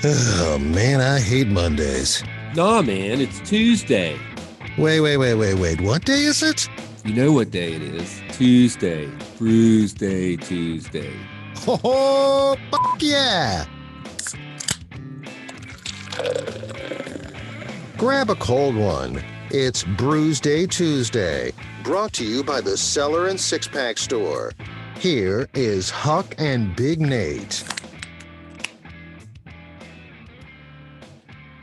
Oh, man, I hate Mondays. Nah, man, it's Tuesday. Wait. What day is it? You know what day it is. Tuesday. Brewsday Tuesday. Oh, fuck yeah! Grab a cold one. It's Brewsday Tuesday, brought to you by the Cellar and Six Pack Store. Here is Huck and Big Nate.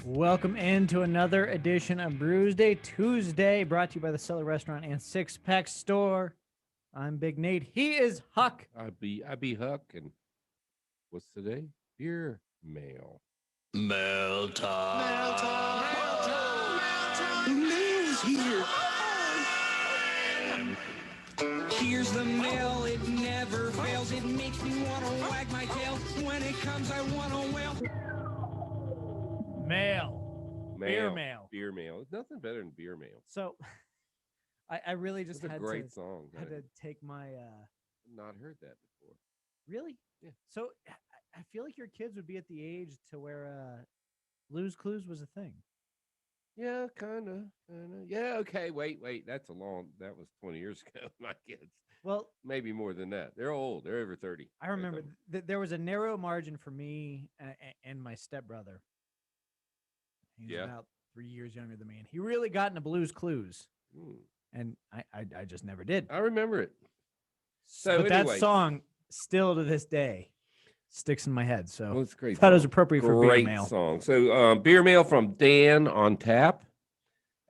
Welcome into another edition of Brewsday Tuesday, brought to you by the Cellar Restaurant and Six Pack Store. I'm Big Nate. He is Huck. I be Huck, and what's today? Beermail. Mail time. The mail's here. Here's the mail, it never fails. It makes me want to wag my tail. When it comes, I want to wail. Beermail. Beermail. It's nothing better than Beermail. So, I really just It's a had great to, song. had to take my, Not heard that before. really? Yeah. So, I feel like your kids would be at the age to where Blue's Clues was a thing. Yeah, kind of. Yeah, okay. Wait. That was 20 years ago. My kids. Well, Maybe more than that. They're old. They're over 30. I remember there was a narrow margin for me and my stepbrother. He's about 3 years younger than me, and he really got into Blue's Clues, and I just never did. I remember it. But that song still to this day sticks in my head. So it's great. Thought it was appropriate for great Beermail. song. So Beermail from Dan on tap,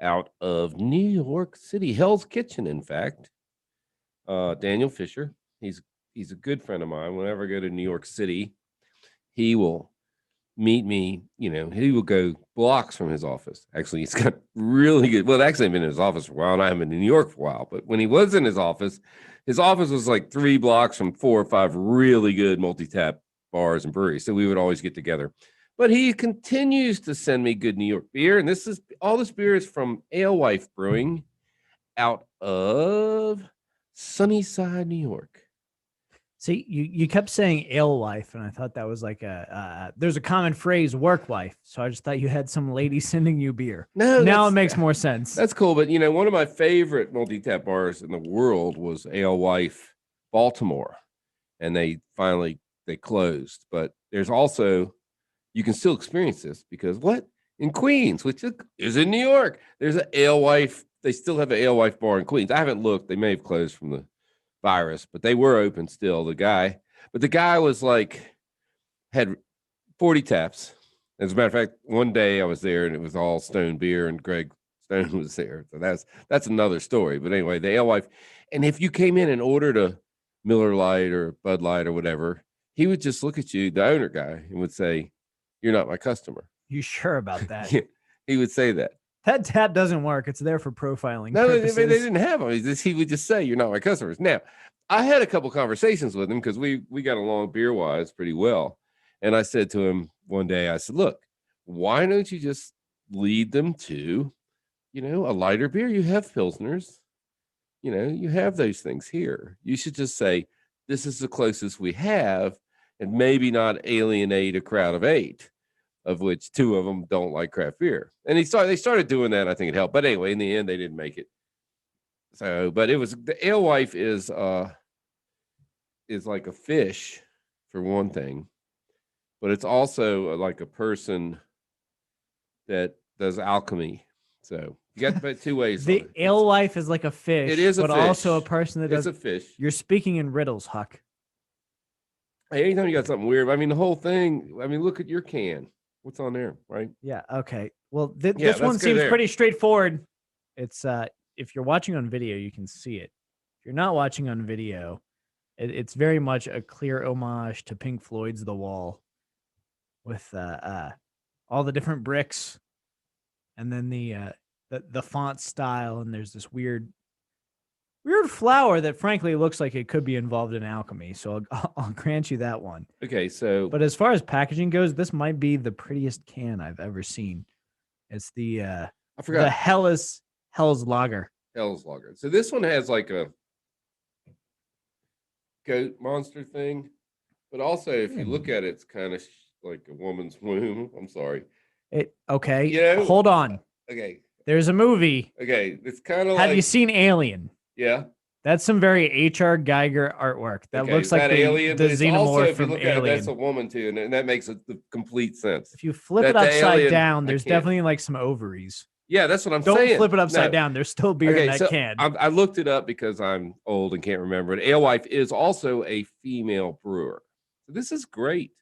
out of New York City, Hell's Kitchen. In fact, Daniel Fisher. He's a good friend of mine. Whenever I go to New York City, he will meet me. He will go blocks from his office. Actually, he's got really good. Well, actually, I've been in his office for a while, and I haven't been in New York for a while. But when he was in his office was like 3 blocks from 4 or 5 really good multi-tap bars and breweries. So we would always get together. But he continues to send me good New York beer, and this beer is from Alewife Brewing, out of Sunnyside, New York. See, you kept saying alewife, and I thought that was like there's a common phrase, work wife. So I just thought you had some lady sending you beer. No, now it makes more sense. That's cool. But, one of my favorite multi-tap bars in the world was Alewife Baltimore, and they closed. But there's also, you can still experience this because in Queens, which is in New York, there's an Alewife. They still have an Alewife bar in Queens. I haven't looked. They may have closed from the virus, but they were open still. The guy was had 40 taps. As a matter of fact, one day I was there and it was all Stone beer, and Greg Stone was there. So that's another story. But anyway, the Alewife, and if you came in and ordered a Miller Lite or Bud Light or whatever, he would just look at you, the owner guy, and would say, "You're not my customer." You sure about that? Yeah, he would say that. That tap doesn't work. It's there for profiling purposes. They didn't have him. He would just say, "You're not my customers." Now, I had a couple conversations with him because we got along beer-wise pretty well. And I said to him one day, I said, "Look, why don't you just lead them to, a lighter beer? You have Pilsners. You have those things here. You should just say, this is the closest we have, and maybe not alienate a crowd of 8. Of which 2 of them don't like craft beer." And they started doing that. I think it helped. But anyway, in the end, they didn't make it. So, but it was, the alewife is like a fish for one thing, but it's also like a person that does alchemy. So you got 2 ways. The alewife is like a fish. It is a but fish. Also a person that does a fish. You're speaking in riddles, Huck. Hey, anytime you got something weird, the whole thing. Look at your can. What's on there, right? Yeah. Okay. Well, this one seems pretty straightforward. It's if you're watching on video, you can see it. If you're not watching on video, it's very much a clear homage to Pink Floyd's The Wall, with all the different bricks, and then the font style, and there's this weird flower that frankly looks like it could be involved in alchemy. So I'll grant you that one. Okay, so but as far as packaging goes, this might be the prettiest can I've ever seen. It's the I forgot the Hell's Lager. Hell's Lager. So this one has like a goat monster thing, but also if you look at it, it's kind of like a woman's womb. I'm sorry. Okay. You know? Hold on. Okay. There's a movie. Okay. It's kind of Have you seen Alien? Yeah. That's some very H.R. Geiger artwork. That looks like Alien, the but it's also, xenomorph if you from look at Alien. it, that's a woman too, and that makes the complete sense. If you flip it upside down, there's definitely like some ovaries. Yeah, that's what I'm saying. Don't flip it upside down. There's still beer in that can. I looked it up because I'm old and can't remember it. Alewife is also a female brewer. So this is great.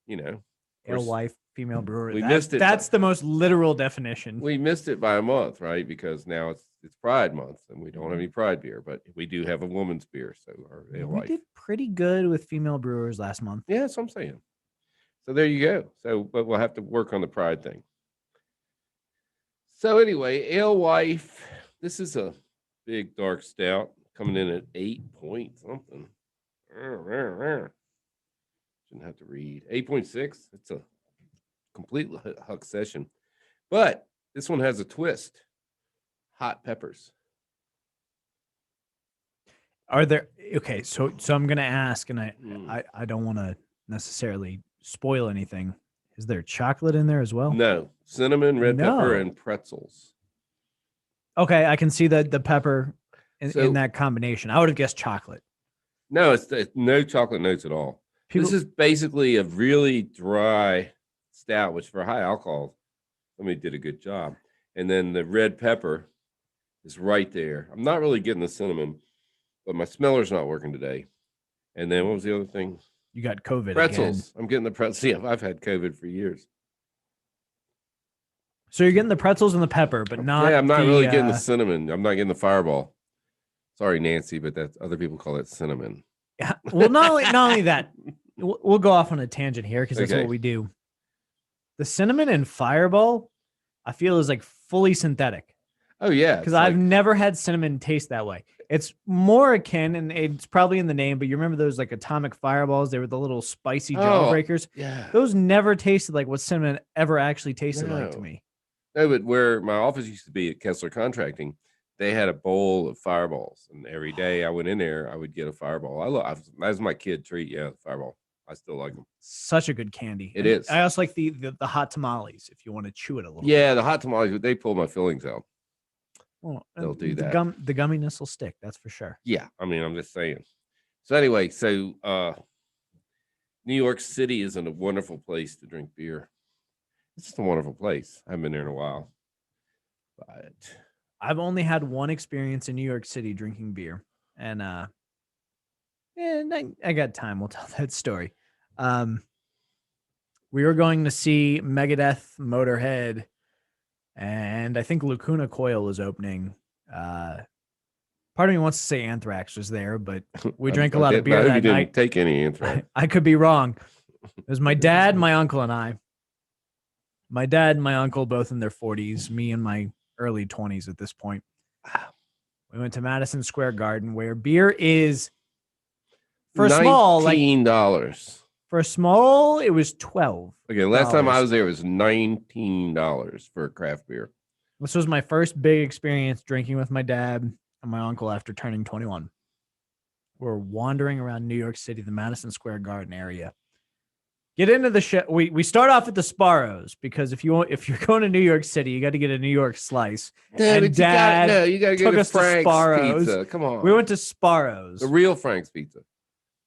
You know, Alewife, female brewer. We missed it. That's the most literal definition. We missed it by a month, right? Because now it's Pride Month, and we don't have any Pride beer, but we do have a woman's beer. So our Alewife. We did pretty good with female brewers last month. Yeah, that's what I'm saying. So there you go. So, but we'll have to work on the Pride thing. So anyway, Alewife. This is a big dark stout coming in at 8 point something. Shouldn't have to read 8.6. It's a complete Huck session, but this one has a twist. Hot peppers. Are there so I'm gonna ask, and I don't want to necessarily spoil anything. Is there chocolate in there as well? No. Cinnamon, red pepper, and pretzels. Okay, I can see the pepper in that combination. I would have guessed chocolate. No, it's no chocolate notes at all. This is basically a really dry stout, which for high alcohol, somebody did a good job. And then the red pepper is right there. I'm not really getting the cinnamon, but my smeller's not working today. And then what was the other thing? You got COVID. Pretzels. Again. I'm getting the pretzels. Yeah, I've had COVID for years. So you're getting the pretzels and the pepper, but not. Yeah, I'm not really getting the cinnamon. I'm not getting the Fireball. Sorry, Nancy, but that's other people call it cinnamon. Yeah. Well, not only that, we'll go off on a tangent here because that's what we do. The cinnamon and Fireball, I feel, is like fully synthetic. Oh yeah, because I've never had cinnamon taste that way. It's more akin, and it's probably in the name, but you remember those like atomic fireballs? They were the little spicy jawbreakers. Yeah, those never tasted like what cinnamon ever actually tasted like to me. No, but where my office used to be at Kessler Contracting, they had a bowl of Fireballs, and every day I went in there, I would get a Fireball. As my kid treat, Fireball. I still like them. Such a good candy. It is. I also like the hot tamales if you want to chew it a little. Yeah, the hot tamales, they pull my fillings out. Well, they'll do that. The gumminess will stick. That's for sure. Yeah, I mean, I'm just saying. So anyway, New York City is a wonderful place to drink beer. It's just a wonderful place. I haven't been there in a while, but I've only had one experience in New York City drinking beer, and I got time. We'll tell that story. We were going to see Megadeth, Motorhead, and I think Lacuna Coil was opening. Part of me wants to say Anthrax was there, but we drank a lot of beer that night. Take any Anthrax. I could be wrong. It was my dad, my uncle, and I. My dad and my uncle, both in their 40s, me in my early 20s at this point. We went to Madison Square Garden, where beer is for small, like $19. For a small, it was $12. Okay, last time I was there, it was $19 for a craft beer. This was my first big experience drinking with my dad and my uncle after turning 21. We're wandering around New York City, the Madison Square Garden area. Get into the show. We start off at the Sparrows because if you're going to New York City, you got to get a New York slice. No, and Dad you got to go to Frank's Pizza. Come on, we went to Sparrows, the real Frank's Pizza,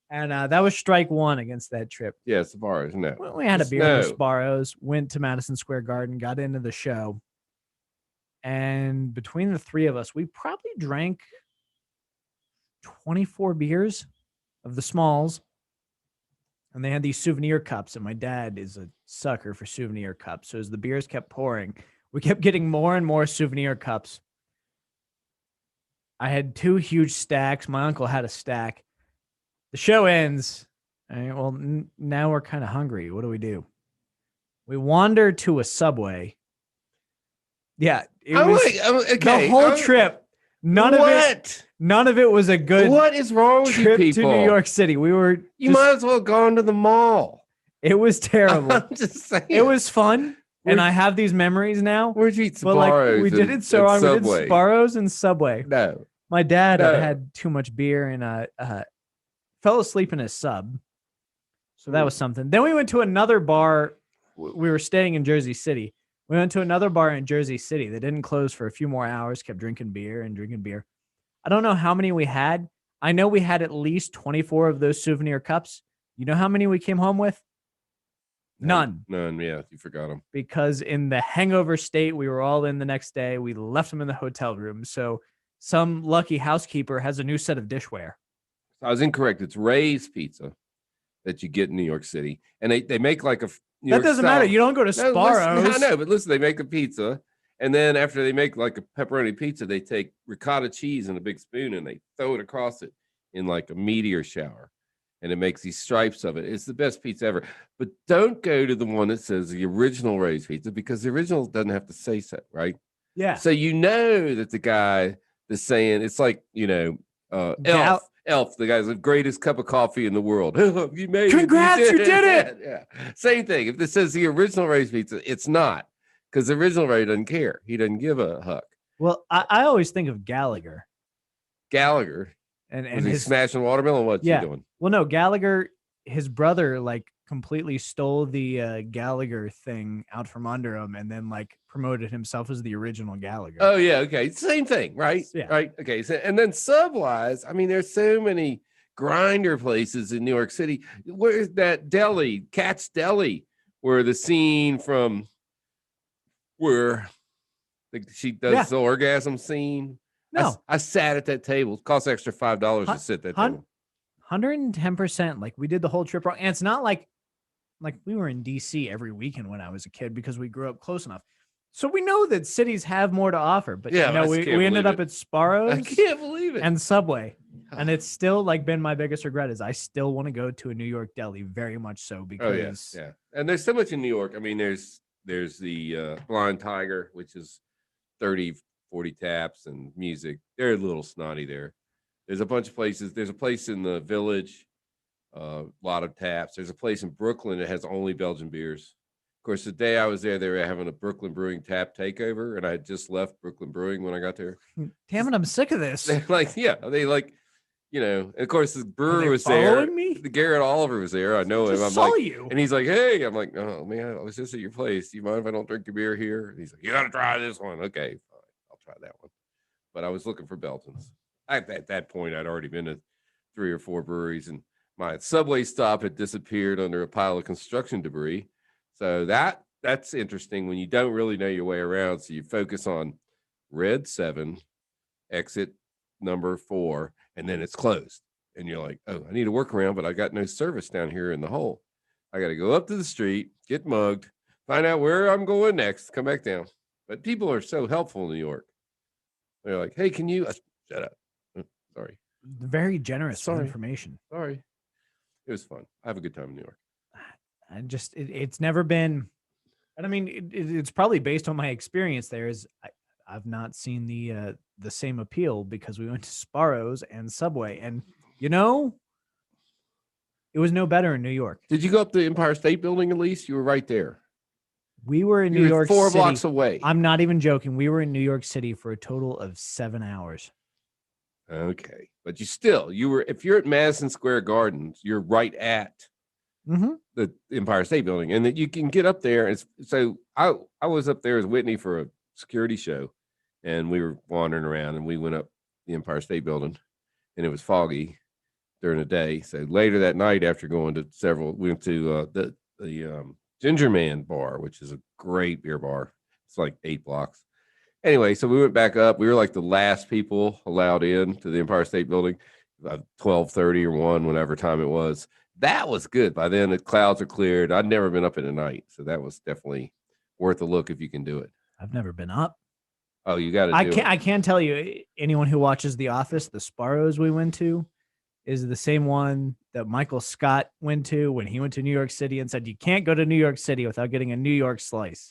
and that was strike one against that trip. Yeah, Sparrows. No, we had a beer at Sparrows. Went to Madison Square Garden, got into the show, and between the three of us, we probably drank 24 beers of the smalls. And they had these souvenir cups, and my dad is a sucker for souvenir cups. So as the beers kept pouring, we kept getting more and more souvenir cups. I had 2 huge stacks. My uncle had a stack. The show ends. Now we're kind of hungry. What do? We wander to a Subway. Yeah, the whole trip. None of it was a good. What is wrong with you people? To New York City. You might as well have gone to the mall. It was terrible. I'm just saying. It was fun, and I have these memories now. Where'd you eat Sparrows? We did it so wrong. We did Sparrows and Subway. No, my dad had too much beer and fell asleep in his sub. So that was something. Then we went to another bar. We were staying in Jersey City. We went to another bar in Jersey City that didn't close for a few more hours, kept drinking beer and drinking beer. I don't know how many we had. I know we had at least 24 of those souvenir cups. You know how many we came home with? None. None, yeah. You forgot them. Because in the hangover state, we were all in the next day. We left them in the hotel room. So some lucky housekeeper has a new set of dishware. I was incorrect. It's Ray's Pizza that you get in New York City. And they make like a New that York doesn't style. matter. You don't go to Sparrow's. I know, but listen, they make a pizza. And then after they make like a pepperoni pizza, they take ricotta cheese in a big spoon and they throw it across it in like a meteor shower. And it makes these stripes of it. It's the best pizza ever. But don't go to the one that says the original Ray's Pizza, because the original doesn't have to say so, right? Yeah. So you know that the guy is saying, it's like, Elf, the guy's the greatest cup of coffee in the world. You made Congrats, it. you did it. Yeah. Same thing. If this says the original Ray's Pizza, it's not, because the original Ray doesn't care. He doesn't give a huck. Well, I always think of Gallagher. And his he's smashing watermelon. What's he doing? Well, no, Gallagher, his brother, like completely stole the Gallagher thing out from under him, and then like promoted himself as the original Gallagher. Oh yeah, okay, same thing, right? Yeah. Right. Okay. So, and then sub-wise, I mean, there's so many grinder places in New York City. Where's that deli, Cat's Deli, where the scene from where she does the orgasm scene? No, I sat at that table. It costs extra $5 to sit at that table. 110%. Like we did the whole trip wrong. And it's not like we were in DC every weekend when I was a kid, because we grew up close enough. So we know that cities have more to offer. But yeah, we ended up at Sparrow's. I can't believe it. And Subway. And it's still like been my biggest regret is I still want to go to a New York deli, very much so, because yeah. And there's so much in New York. I mean, there's the Blind Tiger, which is 30, 40 taps and music. They're a little snotty there. There's a bunch of places. There's a place in the Village, a lot of taps. There's a place in Brooklyn that has only Belgian beers. Of course, the day I was there, they were having a Brooklyn Brewing tap takeover, and I had just left Brooklyn Brewing when I got there. Damn it, I'm sick of this. They're like, and of course, the brewer was there. Me? The Garrett Oliver was there. I know him. I'm saw like, you. And he's like, hey, I'm like, oh man, I was just at your place. Do you mind if I don't drink your beer here? And he's like, you got to try this one. Okay. Try that one. But I was looking for Belgians. At that point, I'd already been to 3 or 4 breweries, and my subway stop had disappeared under a pile of construction debris. So that's interesting when you don't really know your way around. So you focus on Red 7, exit number 4, and then it's closed. And you're like, oh, I need a workaround, but I got no service down here in the hole. I got to go up to the street, get mugged, find out where I'm going next, come back down. But people are so helpful in New York. They're like, hey, can you shut up? Sorry. Very generous with information. Sorry. It was fun. I have a good time in New York. And just it's never been, and I mean it's probably based on my experience there. Is I've not seen the same appeal, because we went to Sparrow's and Subway, and it was no better in New York. Did you go up the Empire State Building at least? You were right there. We were in New York City. 4 blocks away. I'm not even joking. We were in New York City for a total of 7 hours. Okay. But if you're at Madison Square Gardens, you're right at the Empire State Building, and that you can get up there. And so I was up there as Whitney for a security show, and we were wandering around, and we went up the Empire State Building, and it was foggy during the day. So later that night, after going to we went to the Ginger Man Bar, which is a great beer bar. It's like 8 blocks. Anyway, so we went back up. We were like the last people allowed in to the Empire State Building, 12:30 or 1, whatever time it was. That was good. By then, the clouds are cleared. I'd never been up in the night, so that was definitely worth a look if you can do it. I've never been up. Oh, you got to do it. I can tell you, anyone who watches The Office, the Sparrows we went to is the same one that Michael Scott went to when he went to New York City and said, you can't go to New York City without getting a New York slice.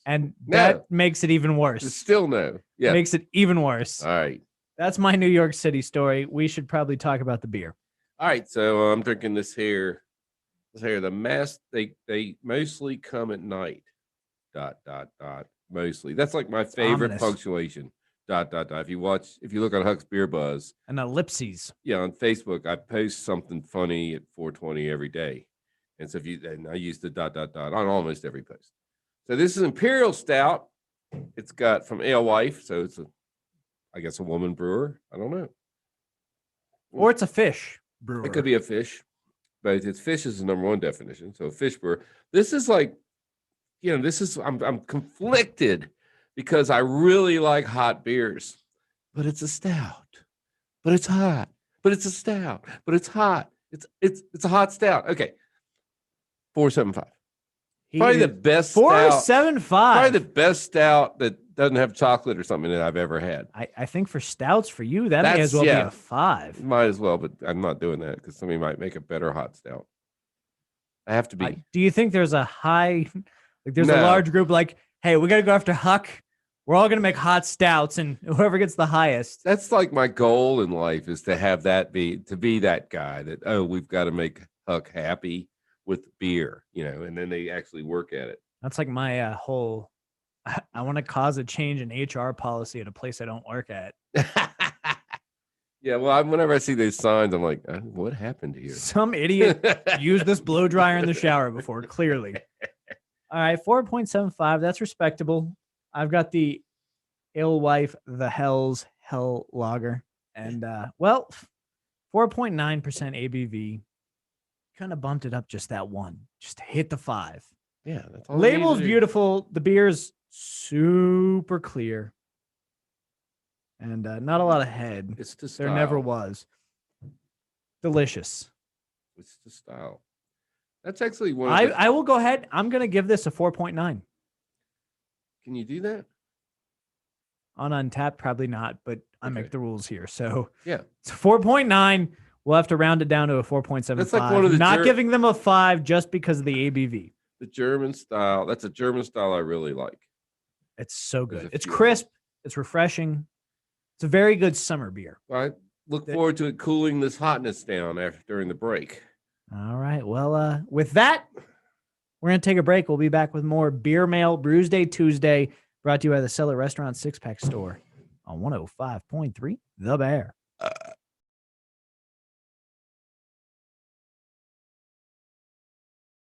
And that makes it even worse. Still no. Yeah. Makes it even worse. All right. That's my New York City story. We should probably talk about the beer. All right. So I'm drinking this here. They mostly come at night. ... Mostly. That's like my favorite punctuation. If you look on Huck's Beer Buzz and ellipses, on Facebook, I post something funny at 420 every day, and so I use the ... on almost every post. So this is Imperial Stout. It's got from Alewife, so it's I guess a woman brewer. I don't know, or it's a fish brewer. It could be a fish, but it's fish is the number one definition. So a fish brewer. This is like, I'm conflicted because I really like hot beers, but it's a stout, but it's hot, but it's a stout, but it's hot. It's a hot stout. Okay, 4.75. Probably the best 4.75. Probably the best stout that doesn't have chocolate or something that I've ever had. I think for stouts for you, that may as well be a 5. Might as well, but I'm not doing that because somebody might make a better hot stout. I have to be. Do you think there's a high, like there's a large group like, hey, we got to go after Huck. We're all going to make hot stouts, and whoever gets the highest. That's like my goal in life is to have that be that guy that, we've got to make Huck happy with beer, and then they actually work at it. That's like my whole, I want to cause a change in HR policy at a place I don't work at. Yeah, well, whenever I see those signs, I'm like, what happened here? Some idiot used this blow dryer in the shower before, clearly. All right, 4.75. That's respectable. I've got the Alewife, the Hell's Hell Lager. And, 4.9% ABV. Kind of bumped it up just that one. Just hit the 5. Yeah. That's all Label's beautiful. The beer's super clear. And not a lot of head. It's the style. There never was. Delicious. It's the style. That's actually one. I will go ahead. I'm going to give this a 4.9. Can you do that? On Untapped, probably not, but I make the rules here. So yeah, it's 4.9. We'll have to round it down to a 4.75. That's like one of the not giving them a 5 just because of the ABV. The German style. That's a German style I really like. It's so good. It's crisp. It's refreshing. It's a very good summer beer. I look forward to it cooling this hotness down during the break. All right. Well, with that, we're going to take a break. We'll be back with more Beermail Brewsday Tuesday, brought to you by the Cellar Restaurant 6-Pack Store on 105.3 The Bear.